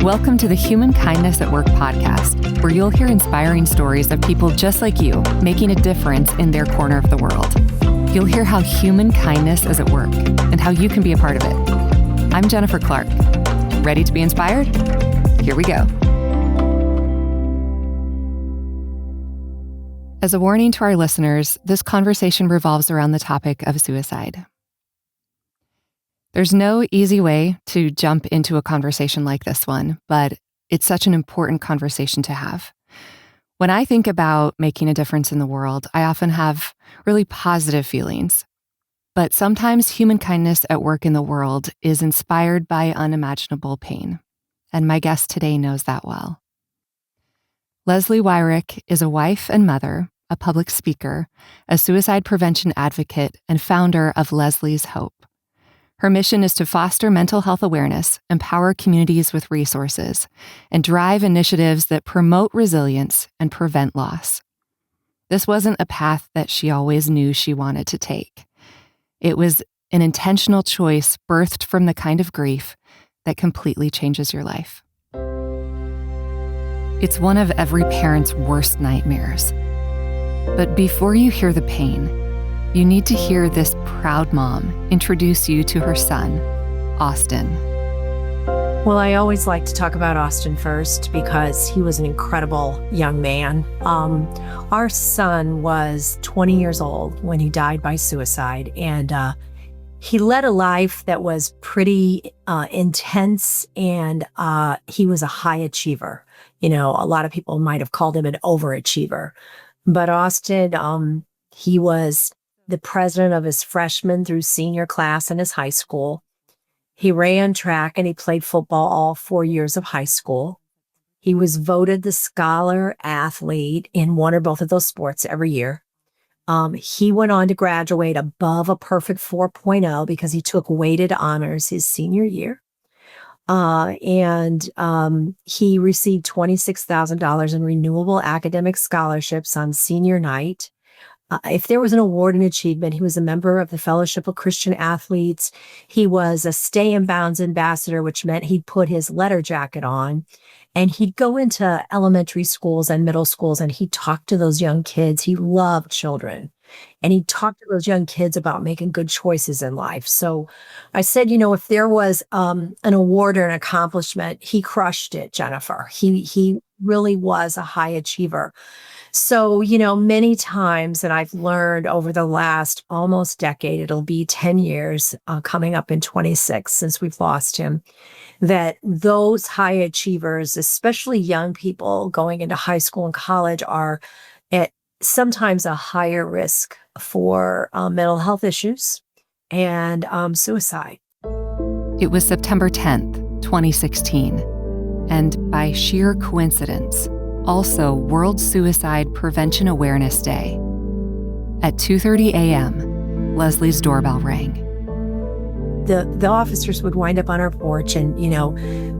Welcome to the Humankindness at Work podcast, where you'll hear inspiring stories of people just like you making a difference in their corner of the world. You'll hear how human kindness is at work and how you can be a part of it. I'm Jennifer Clark. Ready to be inspired? Here we go. As a warning to our listeners, this conversation revolves around the topic of suicide. There's no easy way to jump into a conversation like this one, but it's such an important conversation to have. When I think about making a difference in the world, I often have really positive feelings. But sometimes human kindness at work in the world is inspired by unimaginable pain. And my guest today knows that well. Leslie Weirich is a wife and mother, a public speaker, a suicide prevention advocate, and founder of Leslie's Hope. Her mission is to foster mental health awareness, empower communities with resources, and drive initiatives that promote resilience and prevent loss. This wasn't a path that she always knew she wanted to take. It was an intentional choice birthed from the kind of grief that completely changes your life. It's one of every parent's worst nightmares. But before you hear the pain, you need to hear this proud mom introduce you to her son, Austin. Well, I always like to talk about Austin first because he was an incredible young man. Our son was 20 years old when he died by suicide, and he led a life that was pretty intense, and he was a high achiever. You know, a lot of people might have called him an overachiever, but Austin, he was the president of his freshman through senior class in his high school. He ran track and he played football all 4 years of high school. He was voted the scholar athlete in one or both of those sports every year. He went on to graduate above a perfect 4.0 because he took weighted honors his senior year. And he received $26,000 in renewable academic scholarships on senior night. If there was an award in achievement, he was a member of the Fellowship of Christian Athletes. He was a Stay in Bounds ambassador, which meant he'd put his letter jacket on and he'd go into elementary schools and middle schools and he'd talk to those young kids. He loved children and he'd talk to those young kids about making good choices in life. So I said, you know, if there was an award or an accomplishment, he crushed it, Jennifer. He really was a high achiever. So, you know, many times that I've learned over the last almost decade, it'll be 10 years, coming up in 26 since we've lost him, that those high achievers, especially young people going into high school and college, are at sometimes a higher risk for mental health issues and suicide. It was September 10th, 2016, and by sheer coincidence, also World Suicide Prevention Awareness Day. At 2:30 a.m., Leslie's doorbell rang. The officers would wind up on our porch, and, you know,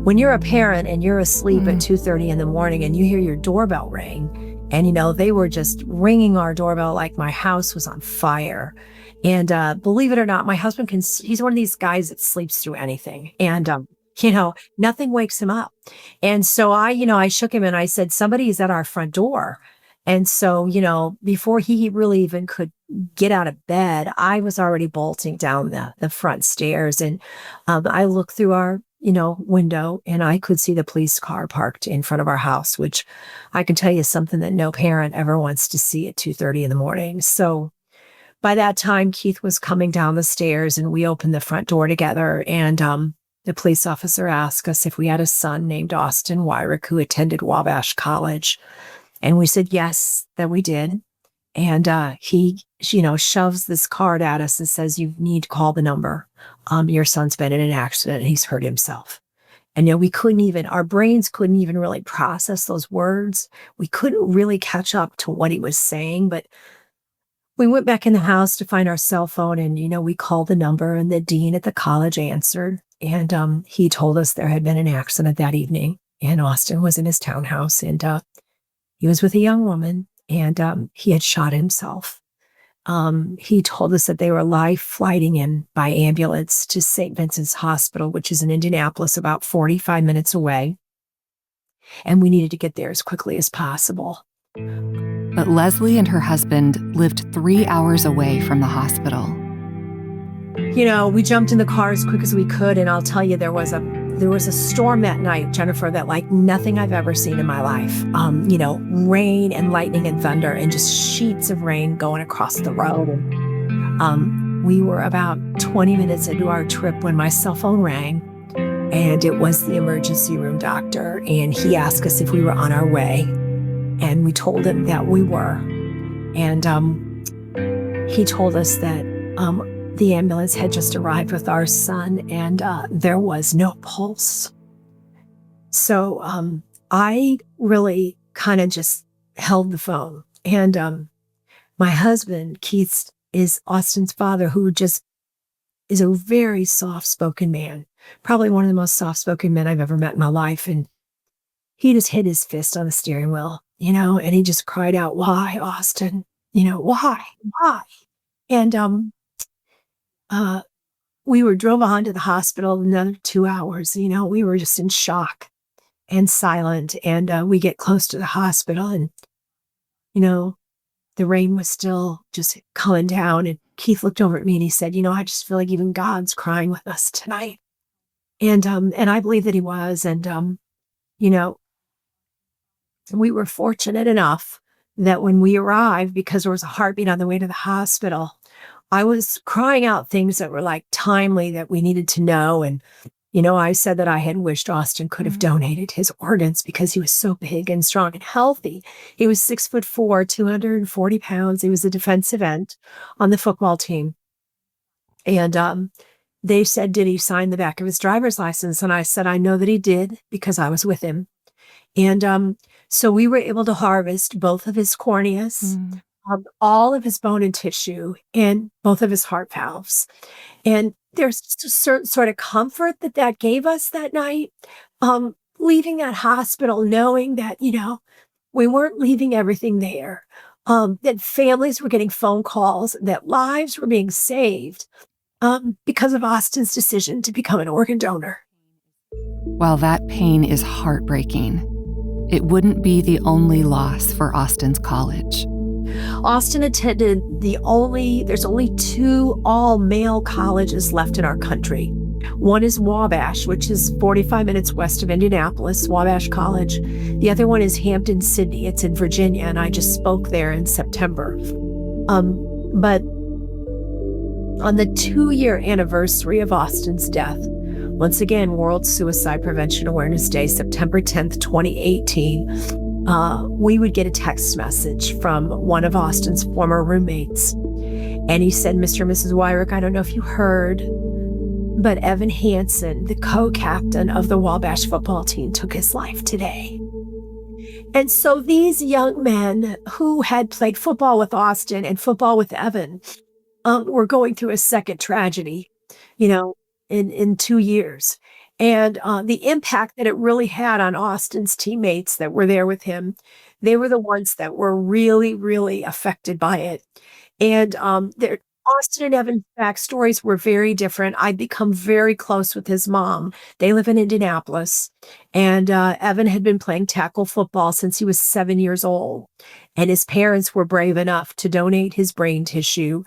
when you're a parent and you're asleep at 2:30 in the morning and you hear your doorbell ring, and, you know, they were just ringing our doorbell like my house was on fire. And believe it or not, my husband he's one of these guys that sleeps through anything. And you know, nothing wakes him up. And so I shook him and I said, somebody's at our front door. And so, you know, before he really even could get out of bed, I was already bolting down the front stairs. And I looked through our, window and I could see the police car parked in front of our house, which I can tell you is something that no parent ever wants to see at 2:30 in the morning. So by that time, Keith was coming down the stairs and we opened the front door together, and the police officer asked us if we had a son named Austin Weirich who attended Wabash College. And we said yes, that we did. And he, shoves this card at us and says, you need to call the number. Your son's been in an accident and he's hurt himself. And, our brains couldn't even really process those words. We couldn't really catch up to what he was saying, but we went back in the house to find our cell phone and, we called the number, and the dean at the college answered. And he told us there had been an accident that evening, and Austin was in his townhouse, and he was with a young woman, and he had shot himself. He told us that they were live flighting him by ambulance to St. Vincent's Hospital, which is in Indianapolis, about 45 minutes away. and we needed to get there as quickly as possible. But Leslie and her husband lived 3 hours away from the hospital. We jumped in the car as quick as we could, and I'll tell you, there was a storm that night, Jennifer, that like nothing I've ever seen in my life. Rain and lightning and thunder and just sheets of rain going across the road. And we were about 20 minutes into our trip when my cell phone rang, and it was the emergency room doctor, and he asked us if we were on our way, and we told him that we were. And he told us that the ambulance had just arrived with our son, and there was no pulse. So I really kind of just held the phone. And my husband, Keith, is Austin's father, who just is a very soft-spoken man, probably one of the most soft-spoken men I've ever met in my life. And he just hit his fist on the steering wheel, and he just cried out, "Why, Austin? Why? Why?" And we drove on to the hospital another 2 hours. We were just in shock and silent. And we get close to the hospital, and, the rain was still just coming down. And Keith looked over at me and he said, "I just feel like even God's crying with us tonight." And I believe that he was. And we were fortunate enough that when we arrived, because there was a heartbeat on the way to the hospital, I was crying out things that were like timely that we needed to know. And, I said that I had wished Austin could have donated his organs because he was so big and strong and healthy. He was 6'4", 240 pounds. He was a defensive end on the football team. And they said, "Did he sign the back of his driver's license?" And I said, "I know that he did because I was with him." And so we were able to harvest both of his corneas, all of his bone and tissue, and both of his heart valves. And there's just a certain sort of comfort that gave us that night, leaving that hospital, knowing that, we weren't leaving everything there, that families were getting phone calls, that lives were being saved because of Austin's decision to become an organ donor. While that pain is heartbreaking, it wouldn't be the only loss for Austin's college. Austin attended there's only 2 all-male colleges left in our country. One is Wabash, which is 45 minutes west of Indianapolis, Wabash College. The other one is Hampton-Sydney. It's in Virginia, and I just spoke there in September. But on the 2-year anniversary of Austin's death, once again, World Suicide Prevention Awareness Day, September 10th, 2018, we would get a text message from one of Austin's former roommates. And he said, "Mr. and Mrs. Weirich, I don't know if you heard, but Evan Hansen, the co-captain of the Wabash football team, took his life today." And so these young men who had played football with Austin and football with Evan were going through a second tragedy, in 2 years. And the impact that it really had on Austin's teammates that were there with him, they were the ones that were really, really affected by it. And Austin and Evan's backstories were very different. I'd become very close with his mom. They live in Indianapolis. And Evan had been playing tackle football since he was 7 years old. And his parents were brave enough to donate his brain tissue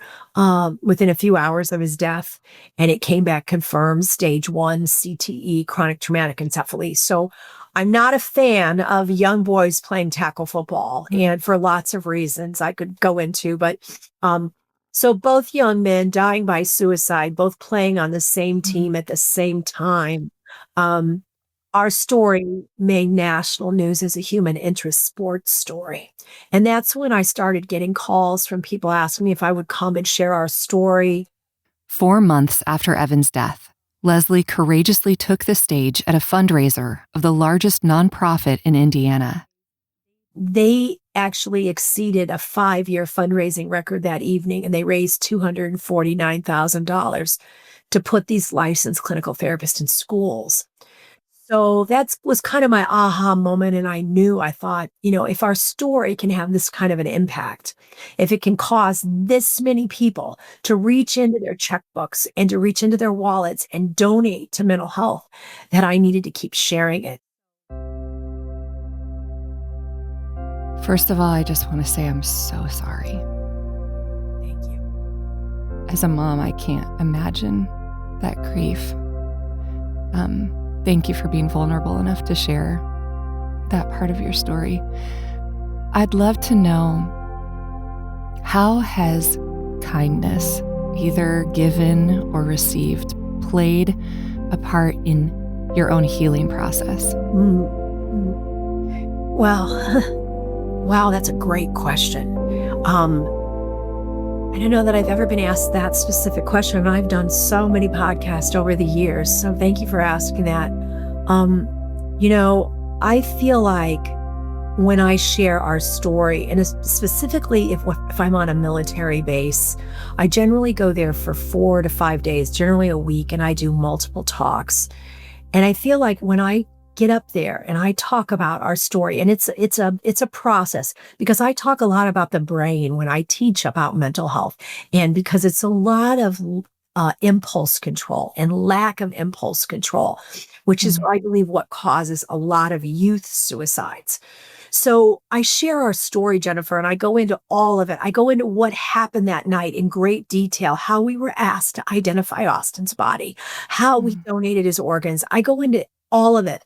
within a few hours of his death. And it came back confirmed stage 1 CTE, chronic traumatic encephaly. So I'm not a fan of young boys playing tackle football, and for lots of reasons I could go into. But so both young men dying by suicide, both playing on the same team at the same time. Our story made national news as a human interest sports story. And that's when I started getting calls from people asking me if I would come and share our story. 4 months after Evan's death, Leslie courageously took the stage at a fundraiser of the largest nonprofit in Indiana. They actually exceeded a 5-year fundraising record that evening, and they raised $249,000 to put these licensed clinical therapists in schools. So that was kind of my aha moment. And I thought, if our story can have this kind of an impact, if it can cause this many people to reach into their checkbooks and to reach into their wallets and donate to mental health, that I needed to keep sharing it. First of all, I just want to say I'm so sorry. Thank you. As a mom, I can't imagine that grief. Thank you for being vulnerable enough to share that part of your story. I'd love to know, how has kindness, either given or received, played a part in your own healing process? Well, wow, that's a great question. I don't know that I've ever been asked that specific question, and I've done so many podcasts over the years, so thank you for asking that. I feel like when I share our story, and specifically if I'm on a military base, I generally go there for 4 to 5 days, generally a week, and I do multiple talks. And I feel like when I get up there and I talk about our story, and it's a process, because I talk a lot about the brain when I teach about mental health, and because it's a lot of impulse control and lack of impulse control, which is, I believe, what causes a lot of youth suicides. So I share our story, Jennifer, and I go into all of it. I go into what happened that night in great detail, how we were asked to identify Austin's body, how we donated his organs. I go into all of it.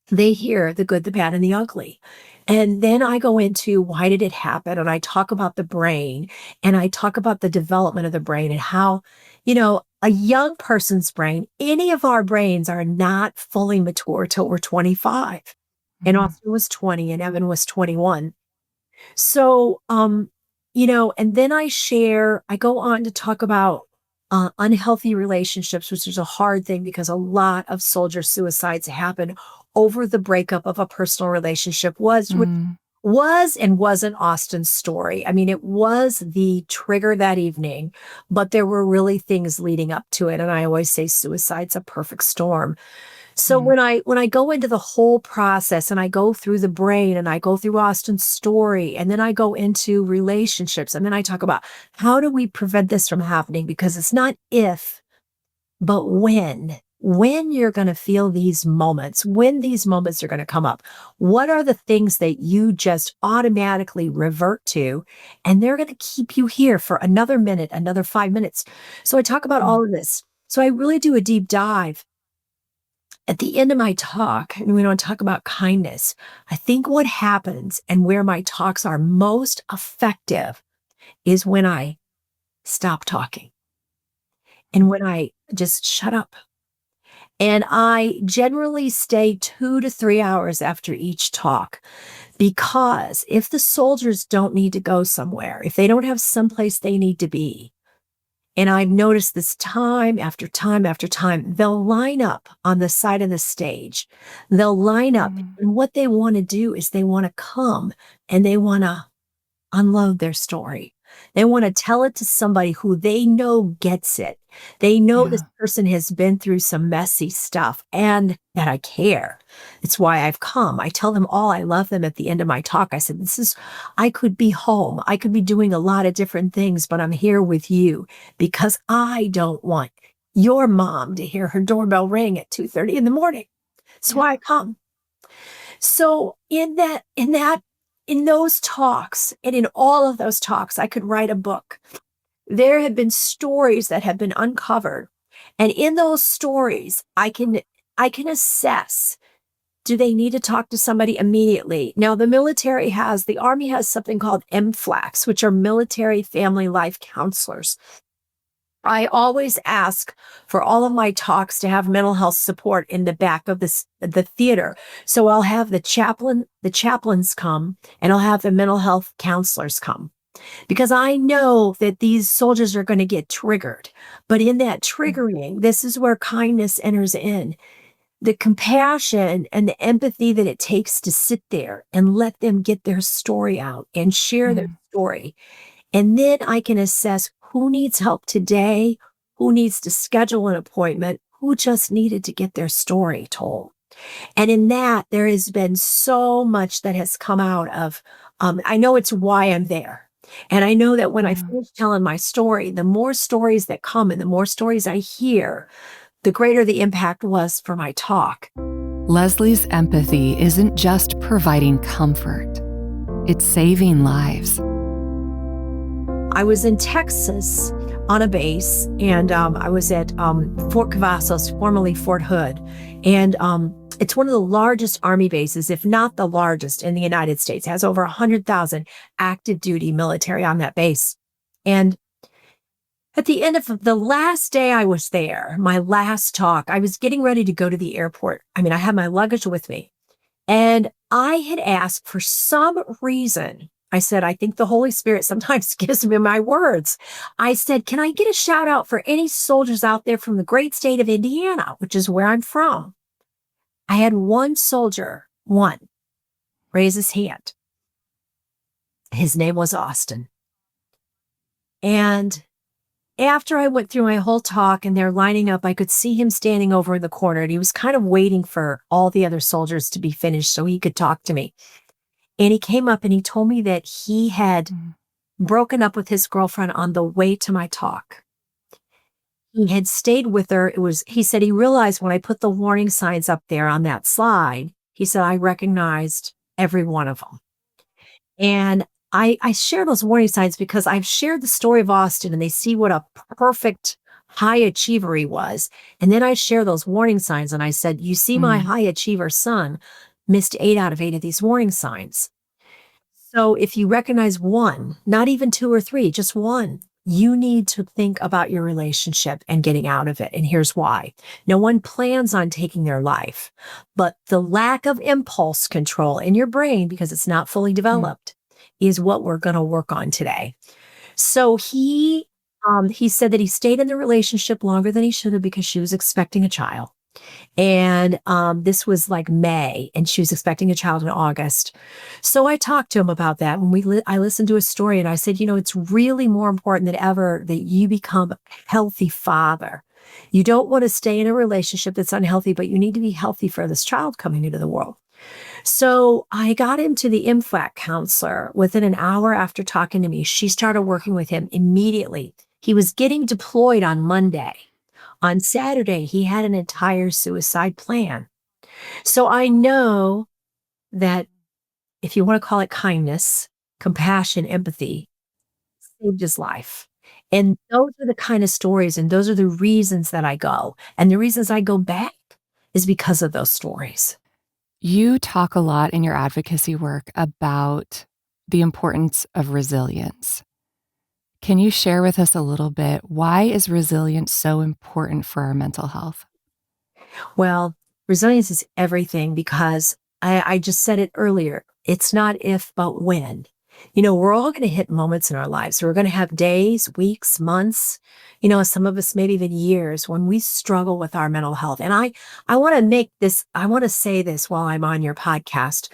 They hear the good, the bad, and the ugly. And then I go into why did it happen? And I talk about the brain, and I talk about the development of the brain, and how, a young person's brain, any of our brains are not fully mature till we're 25. And Austin was 20 and Evan was 21. So, and then I go on to talk about unhealthy relationships, which is a hard thing because a lot of soldier suicides happen over the breakup of a personal relationship, was and wasn't Austin's story. I mean, it was the trigger that evening, but there were really things leading up to it. And I always say suicide's a perfect storm. So when I go into the whole process, and I go through the brain, and I go through Austin's story, and then I go into relationships, and then I talk about how do we prevent this from happening? Because it's not if, but when you're going to feel these moments, when these moments are going to come up. What are the things that you just automatically revert to? And they're going to keep you here for another minute, another 5 minutes. So I talk about all of this. So I really do a deep dive. At the end of my talk, and we don't talk about kindness, I think what happens and where my talks are most effective is when I stop talking and when I just shut up. And I generally stay 2 to 3 hours after each talk, because if the soldiers don't need to go somewhere, if they don't have someplace they need to be, and I've noticed this time after time after time, they'll line up on the side of the stage. They'll line up, and what they want to do is they want to come and they want to unload their story. They want to tell it to somebody who they know gets it. They know this person has been through some messy stuff and that I care. It's why I've come. I tell them all I love them at the end of my talk. I said, I could be home. I could be doing a lot of different things, but I'm here with you because I don't want your mom to hear her doorbell ring at 2:30 in the morning. That's why I come. So in those talks, and in all of those talks, I could write a book. There have been stories that have been uncovered. And in those stories, I can assess, do they need to talk to somebody immediately? Now, the Army has something called MFLACs, which are military family life counselors. I always ask for all of my talks to have mental health support in the back of the theater. So I'll have the chaplains come, and I'll have the mental health counselors come, because I know that these soldiers are going to get triggered. But in that triggering, this is where kindness enters in. The compassion and the empathy that it takes to sit there and let them get their story out and share their story. And then I can assess who needs help today, who needs to schedule an appointment, who just needed to get their story told. And in that, there has been so much that has come out of, I know it's why I'm there. And I know that when I finish telling my story, the more stories that come and the more stories I hear, the greater the impact was for my talk. Leslie's empathy isn't just providing comfort. It's saving lives. I was in Texas on a base, and I was at Fort Cavazos, formerly Fort Hood. And it's one of the largest Army bases, if not the largest in the United States. It has over 100,000 active duty military on that base. And at the end of the last day I was there, my last talk, I was getting ready to go to the airport. I mean, I had my luggage with me. And I had asked for some reason. I said, I think the Holy Spirit sometimes gives me my words. I said, can I get a shout out for any soldiers out there from the great state of Indiana, which is where I'm from? I had one soldier, raise his hand. His name was Austin. And after I went through my whole talk and they're lining up, I could see him standing over in the corner, and he was kind of waiting for all the other soldiers to be finished so he could talk to me. And he came up and he told me that he had broken up with his girlfriend on the way to my talk. He had stayed with her. He said he realized when I put the warning signs up there on that slide, he said, I recognized every one of them. And I share those warning signs because I've shared the story of Austin, and they see what a perfect high achiever he was. And then I share those warning signs, and I said, you see, my high achiever son missed 8 out of 8 of these warning signs. So if you recognize one, not even 2 or 3, just one, you need to think about your relationship and getting out of it. And here's why. No one plans on taking their life, but the lack of impulse control in your brain, because it's not fully developed, is what we're going to work on today. So he said that he stayed in the relationship longer than he should have because she was expecting a child. And this was like May, and she was expecting a child in August. So I talked to him about that. When I listened to his story, and I said, it's really more important than ever that you become a healthy father. You don't want to stay in a relationship that's unhealthy, but you need to be healthy for this child coming into the world. So I got him to the MFAC counselor within an hour after talking to me. She started working with him immediately. He was getting deployed on Monday. On Saturday, he had an entire suicide plan. So I know that if you want to call it kindness, compassion, empathy, saved his life. And those are the kind of stories, and those are the reasons that I go. And the reasons I go back is because of those stories. You talk a lot in your advocacy work about the importance of resilience. Can you share with us a little bit, why is resilience so important for our mental health? Well, resilience is everything because I just said it earlier. It's not if, but when. We're all going to hit moments in our lives. We're going to have days, weeks, months, some of us maybe even years when we struggle with our mental health. And I want to say this while I'm on your podcast.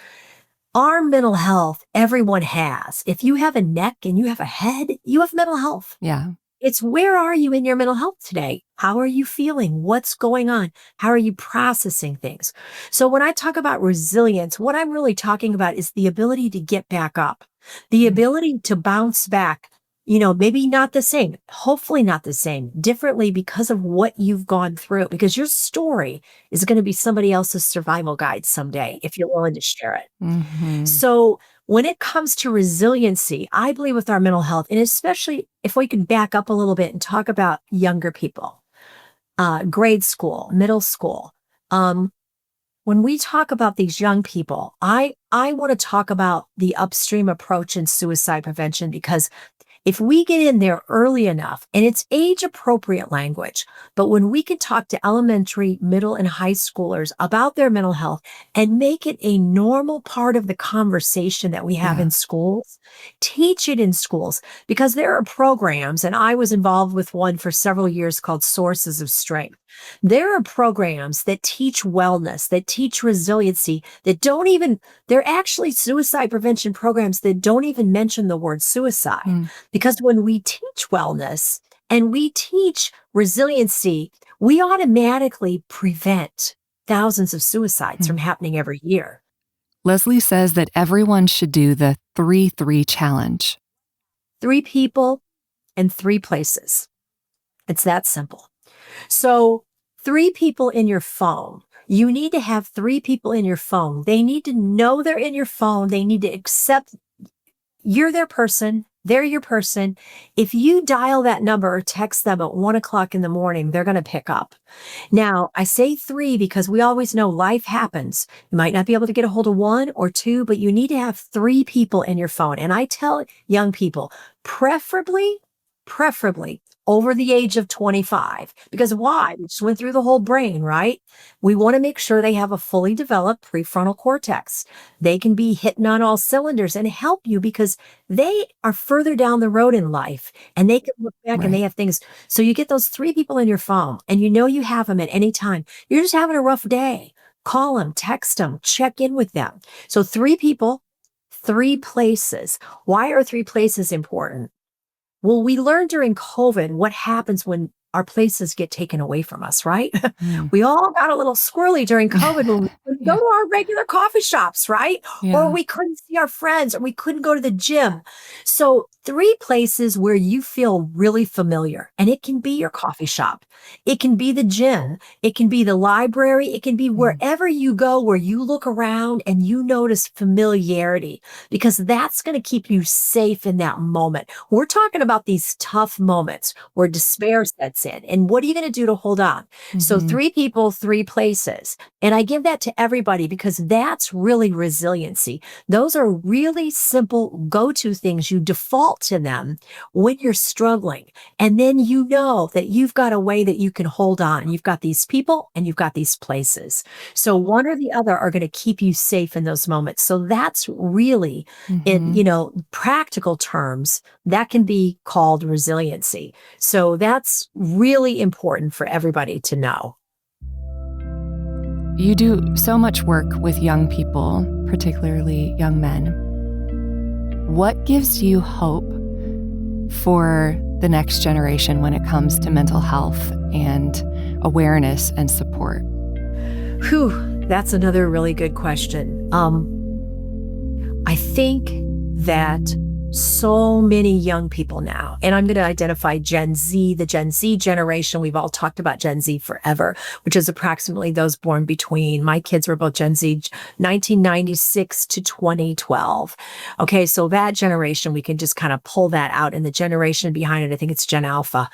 Our mental health, everyone has. If you have a neck and you have a head, you have mental health. Yeah. It's where are you in your mental health today? How are you feeling? What's going on? How are you processing things? So when I talk about resilience, what I'm really talking about is the ability to get back up, the ability to bounce back, maybe not the same, hopefully not the same, differently because of what you've gone through, because your story is going to be somebody else's survival guide someday if you're willing to share it. Mm-hmm. So when it comes to resiliency, I believe with our mental health, and especially if we can back up a little bit and talk about younger people, grade school, middle school. When we talk about these young people, I want to talk about the upstream approach in suicide prevention, because if we get in there early enough, and it's age-appropriate language, but when we can talk to elementary, middle, and high schoolers about their mental health and make it a normal part of the conversation that we have in schools, teach it in schools, because there are programs, and I was involved with one for several years called Sources of Strength. There are programs that teach wellness, that teach resiliency, they're actually suicide prevention programs that don't even mention the word suicide. Because when we teach wellness and we teach resiliency, we automatically prevent thousands of suicides from happening every year. Leslie says that everyone should do the 3-3 challenge. 3 people and 3 places. It's that simple. So 3 people in your phone. You need to have 3 people in your phone. They need to know they're in your phone. They need to accept you're their person. They're your person. If you dial that number or text them at 1 o'clock in the morning, they're going to pick up. Now, I say 3 because we always know life happens. You might not be able to get a hold of 1 or 2, but you need to have 3 people in your phone. And I tell young people, preferably over the age of 25. Because why? We just went through the whole brain, right? We want to make sure they have a fully developed prefrontal cortex. They can be hitting on all cylinders and help you because they are further down the road in life and they can look back and they Right. have things. So you get those 3 people in your phone and you know you have them at any time. You're just having a rough day. Call them, text them, check in with them. So 3 people, 3 places. Why are 3 places important? Well, we learned during COVID what happens when our places get taken away from us, right? Mm. We all got a little squirrely during COVID when we couldn't go Yeah. to our regular coffee shops, right? Or Yeah. we couldn't see our friends or we couldn't go to the gym. So 3 places where you feel really familiar, and it can be your coffee shop. It can be the gym. It can be the library. It can be Mm. wherever you go where you look around and you notice familiarity because that's going to keep you safe in that moment. We're talking about these tough moments where despair sets in. And what are you going to do to hold on? So Mhm. 3 people, 3 places. And I give that to everybody because that's really resiliency. Those are really simple go-to things. You default to them when you're struggling. And then you know that you've got a way that you can hold on. You've got these people and you've got these places. So one or the other are going to keep you safe in those moments. So that's really in, Mhm. practical terms, that can be called resiliency. So that's really important for everybody to know. You do so much work with young people, particularly young men. What gives you hope for the next generation when it comes to mental health and awareness and support? Whew, that's another really good question. I think that so many young people now, and I'm going to identify Gen Z, the Gen Z generation. We've all talked about Gen Z forever, which is approximately those born between, my kids were both Gen Z, 1996 to 2012. Okay, so that generation, we can just kind of pull that out. And the generation behind it, I think it's Gen Alpha.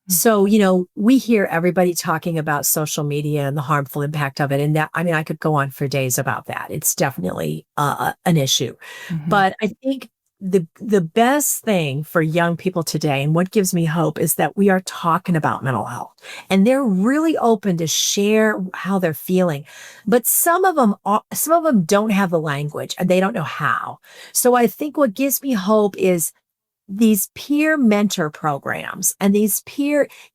So, we hear everybody talking about social media and the harmful impact of it. And that, I mean, I could go on for days about that. It's definitely an issue. Mhm. But I think the best thing for young people today and what gives me hope is that we are talking about mental health and they're really open to share how they're feeling. But some of them don't have the language and they don't know how. So I think what gives me hope is these peer mentor programs and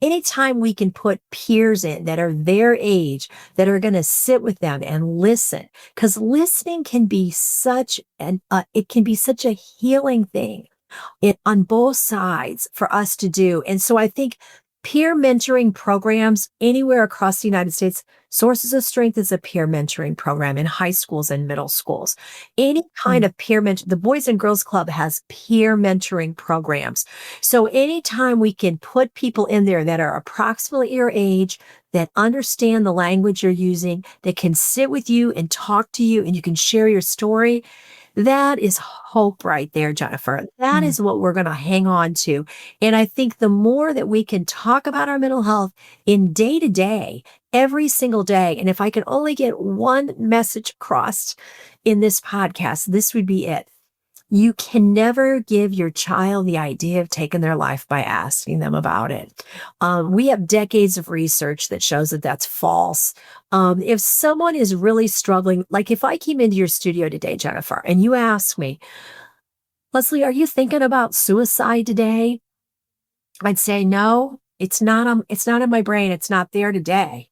anytime we can put peers in that are their age, that are going to sit with them and listen, because listening can be it can be such a healing thing on both sides for us to do. And so I think peer mentoring programs anywhere across the United States, Sources of Strength is a peer mentoring program in high schools and middle schools. Any kind Mm. of peer mentor, the Boys and Girls Club has peer mentoring programs. So anytime we can put people in there that are approximately your age, that understand the language you're using, that can sit with you and talk to you and you can share your story, that is hope right there, Jennifer. That Mm. is what we're going to hang on to. And I think the more that we can talk about our mental health in day to day, every single day, and if I can only get one message across in this podcast, this would be it. You can never give your child the idea of taking their life by asking them about it. We have decades of research that shows that that's false. If someone is really struggling, like if I came into your studio today, Jennifer, and you asked me, Leslie, are you thinking about suicide today? I'd say, no, it's not in my brain. It's not there today.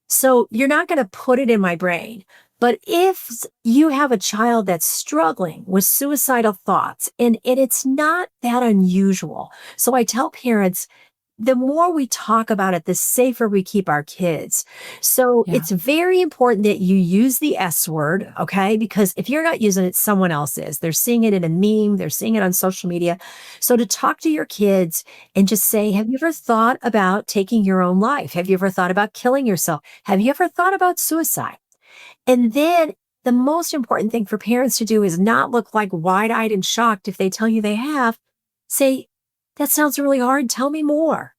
So you're not going to put it in my brain. But if you have a child that's struggling with suicidal thoughts, and it's not that unusual. So I tell parents, the more we talk about it, the safer we keep our kids. So Yeah. it's very important that you use the S word, okay? Because if you're not using it, someone else is. They're seeing it in a meme, they're seeing it on social media. So to talk to your kids and just say, have you ever thought about taking your own life? Have you ever thought about killing yourself? Have you ever thought about suicide? And then the most important thing for parents to do is not look like wide-eyed and shocked if they tell you they have. Say, that sounds really hard. Tell me more.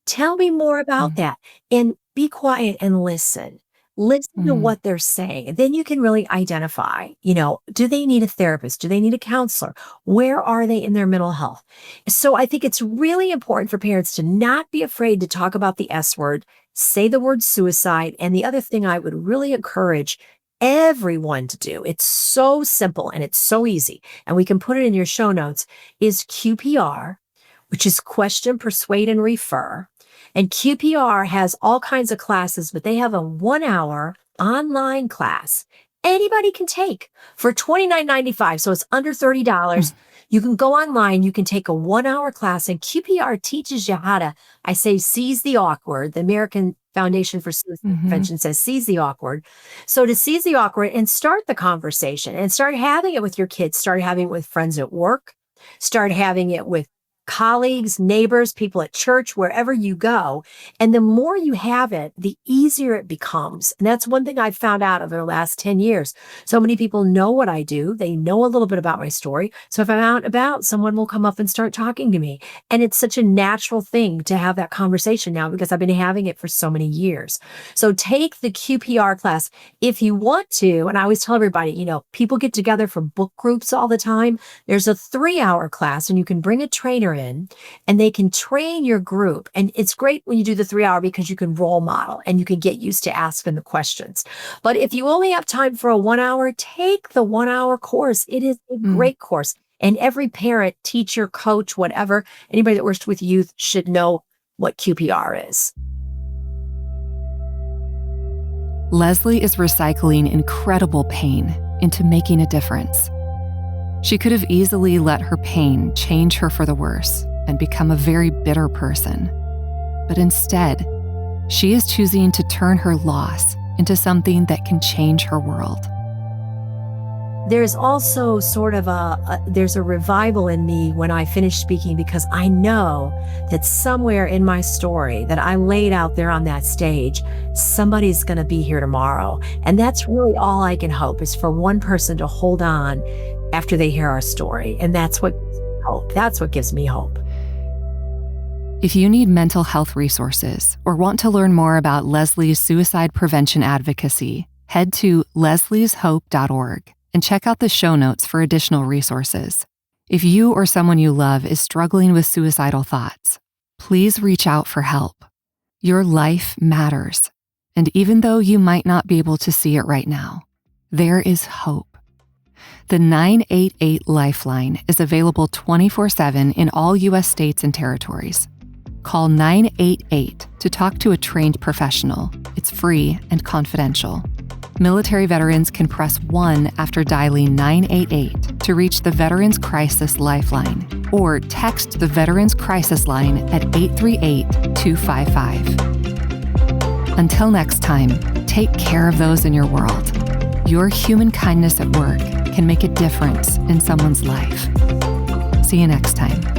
Tell me more about Mm, that. And be quiet and listen. Listen to mm, what they're saying. And then you can really identify, do they need a therapist? Do they need a counselor? Where are they in their mental health? So I think it's really important for parents to not be afraid to talk about the S word, say the word suicide. And the other thing I would really encourage everyone to do, it's so simple and it's so easy, and we can put it in your show notes, is QPR, which is question, persuade, and refer. And QPR has all kinds of classes, but they have a 1 hour online class anybody can take for $29.95. So it's under $30. mm, You can go online, you can take a 1 hour class, and QPR teaches you how to, I say, seize the awkward. The American Foundation for Suicide mhm, Prevention says seize the awkward. So to seize the awkward and start the conversation and start having it with your kids, start having it with friends at work, start having it with colleagues, neighbors, people at church, wherever you go. And the more you have it, the easier it becomes. And that's one thing I've found out over the last 10 years. So many people know what I do. They know a little bit about my story. So if I'm out and about, someone will come up and start talking to me. And it's such a natural thing to have that conversation now because I've been having it for so many years. So take the QPR class if you want to. And I always tell everybody, people get together for book groups all the time. There's a 3 hour class and you can bring a trainer in and they can train your group. And it's great when you do the 3 hour because you can role model and you can get used to asking the questions. But if you only have time for a 1 hour, take the 1 hour course. It is a mm. great course. And every parent, teacher, coach, whatever, anybody that works with youth should know what QPR is. Leslie is recycling incredible pain into making a difference. She could have easily let her pain change her for the worse and become a very bitter person. But instead, she is choosing to turn her loss into something that can change her world. There's also sort of there's a revival in me when I finish speaking because I know that somewhere in my story that I laid out there on that stage, somebody's going to be here tomorrow. And that's really all I can hope is for one person to hold on after they hear our story. And that's what gives me hope. That's what gives me hope. If you need mental health resources or want to learn more about Leslie's suicide prevention advocacy, head to leslieshope.org and check out the show notes for additional resources. If you or someone you love is struggling with suicidal thoughts, please reach out for help. Your life matters. And even though you might not be able to see it right now, there is hope. The 988 Lifeline is available 24/7 in all U.S. states and territories. Call 988 to talk to a trained professional. It's free and confidential. Military veterans can press 1 after dialing 988 to reach the Veterans Crisis Lifeline, or text the Veterans Crisis Line at 838-255. Until next time, take care of those in your world. Your human kindness at work can make a difference in someone's life. See you next time.